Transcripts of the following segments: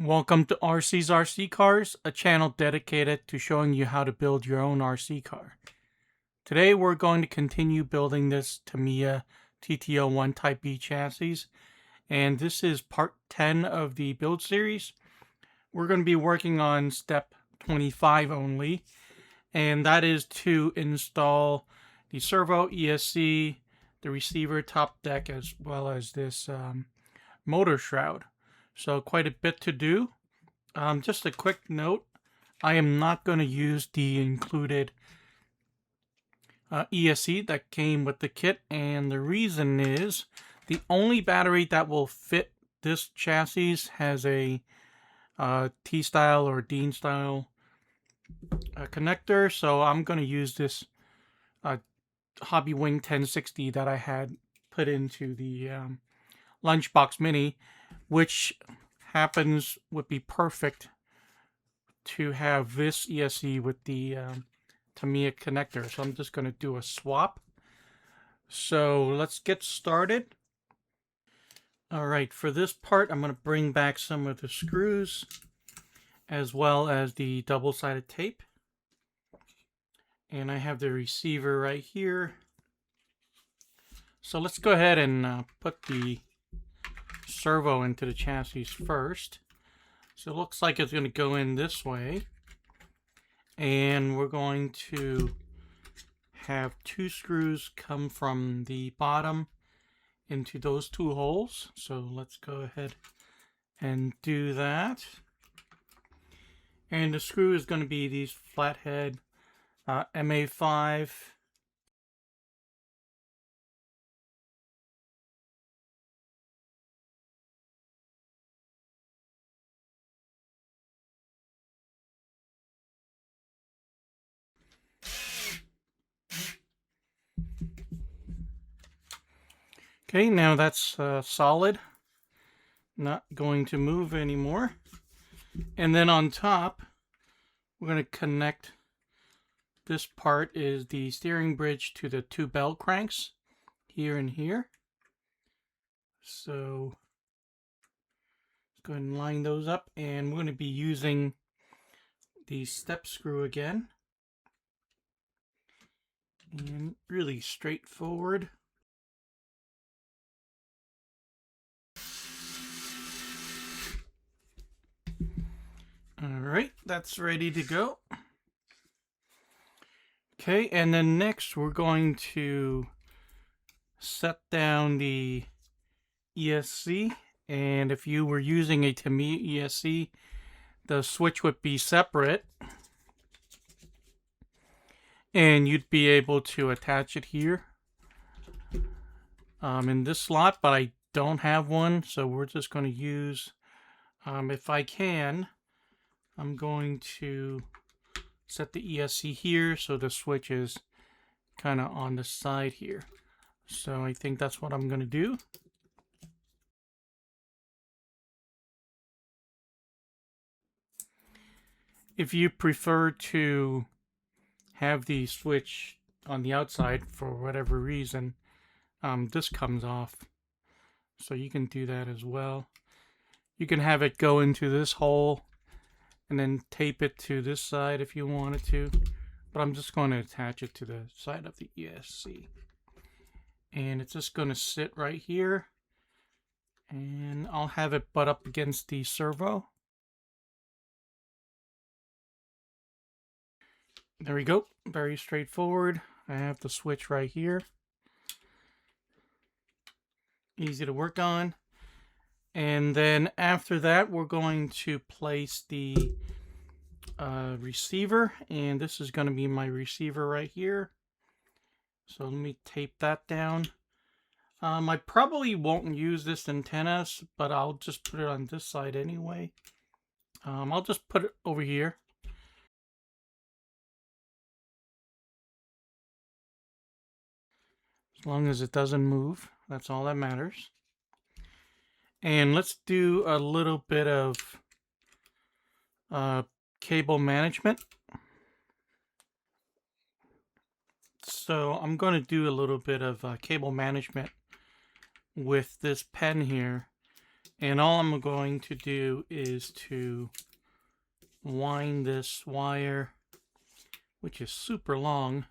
Welcome to RC's RC Cars, a channel dedicated to showing you how to build your own RC car. Today we're going to continue building this Tamiya TT-01 Type B chassis, and this is part 10 of the build series. We're going to be working on step 25 only, and that is to install the servo, ESC, the receiver, top deck, as well as this motor shroud. So quite a bit to do. Just a quick note, I am not going to use the included ESC that came with the kit, and the reason is the only battery that will fit this chassis has a T-style or Dean style connector, so I'm going to use this Hobby Wing 1060 that I had put into the Lunchbox Mini, which would be perfect to have this ESC with the Tamiya connector. So I'm just going to do a swap. So let's get started. Alright, for this part I'm going to bring back some of the screws as well as the double-sided tape. And I have the receiver right here. So let's go ahead and put the servo into the chassis first. So it looks like it's going to go in this way, and we're going to have two screws come from the bottom into those two holes. So let's go ahead and do that. And the screw is going to be these flathead MA5 Okay, now that's solid, not going to move anymore. And then on top, we're going to connect, this part is the steering bridge to the two bell cranks, here and here. So let's go ahead and line those up, and we're going to be using the step screw again. And really straightforward. Alright, that's ready to go. Okay, and then next we're going to set down the ESC. And if you were using a Tamiya ESC, the switch would be separate. And you'd be able to attach it here in this slot, but I don't have one, so we're just going to use, if I can, I'm going to set the ESC here so the switch is kind of on the side here. So I think that's what I'm going to do. If you prefer to have the switch on the outside for whatever reason, this comes off, so you can do that as well. You can have it go into this hole and then tape it to this side if you wanted to, but I'm just going to attach it to the side of the ESC, and it's just going to sit right here, and I'll have it butt up against the servo. There we go, very straightforward. I have the switch right here, easy to work on. And then after that, we're going to place the receiver, and this is going to be my receiver right here. So let me tape that down. I probably won't use this antenna, but I'll just put it on this side anyway. I'll just put it over here. As long as it doesn't move, that's all that matters. And let's do a little bit of cable management. So I'm going to do a little bit of cable management with this pen here. And all I'm going to do is to wind this wire, which is super long.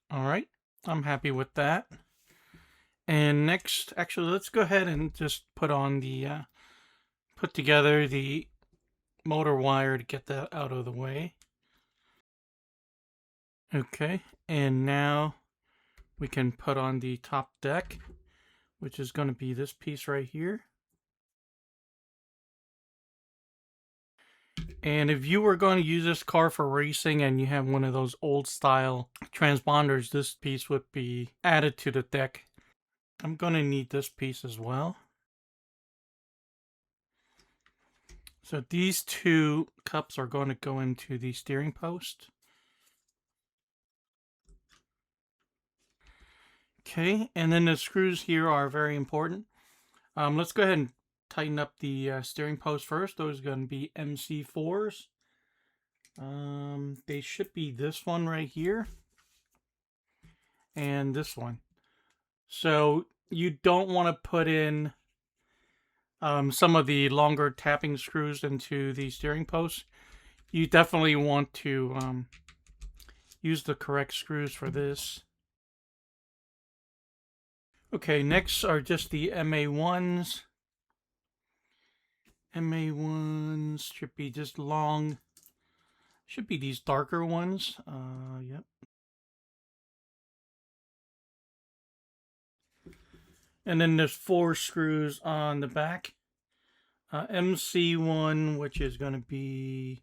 All right, I'm happy with that. And next, actually, let's go ahead and just put on the, put together the motor wire to get that out of the way. Okay, and now we can put on the top deck, which is going to be this piece right here. And if you were going to use this car for racing and you have one of those old style transponders, this piece would be added to the deck. I'm going to need this piece as well. So these two cups are going to go into the steering post. Okay, and then the screws here are very important. Let's go ahead and tighten up the steering post first. Those are going to be MC4s. They should be this one right here and this one. So you don't want to put in some of the longer tapping screws into the steering post. You definitely want to use the correct screws for this. Okay, next are just the MA1s. MA1s should be just long. Should be these darker ones. Yep. And then there's 4 screws on the back. MC1, which is going to be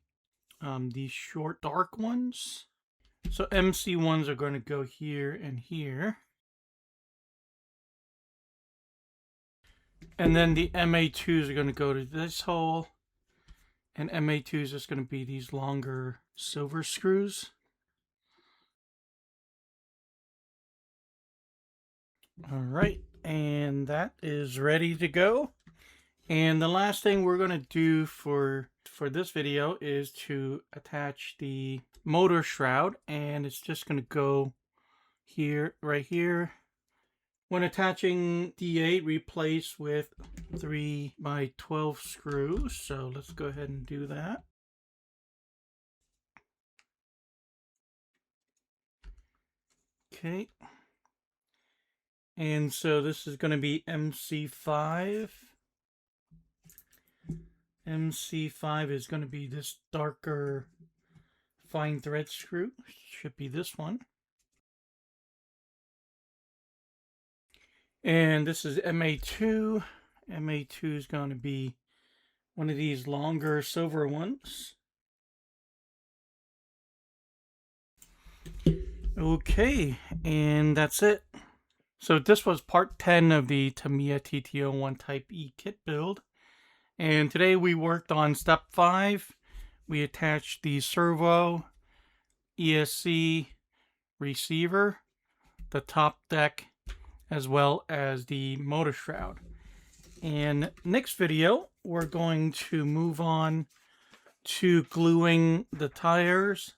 these short dark ones. So MC1s are going to go here and here. And then the MA2s are going to go to this hole. And MA2s is going to be these longer silver screws. All right, and that is ready to go. And the last thing we're going to do for this video is to attach the motor shroud, and it's just going to go here, right here. When attaching D8, replace with 3x12 screws. So let's go ahead and do that. Okay. And so this is going to be MC5. MC5 is going to be this darker fine thread screw. Should be this one. And this is MA2. MA2 is going to be one of these longer silver ones. Okay, and that's it. So this was part 10 of the Tamiya TT-01 Type E kit build. And today we worked on step 5. We attached the servo, ESC, receiver, the top deck, as well as the motor shroud. And next video, we're going to move on to gluing the tires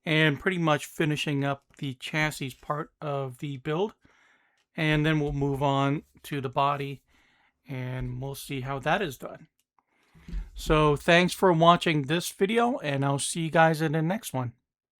and pretty much finishing up the chassis part of the build. And then we'll move on to the body and we'll see how that is done. So thanks for watching this video, and I'll see you guys in the next one.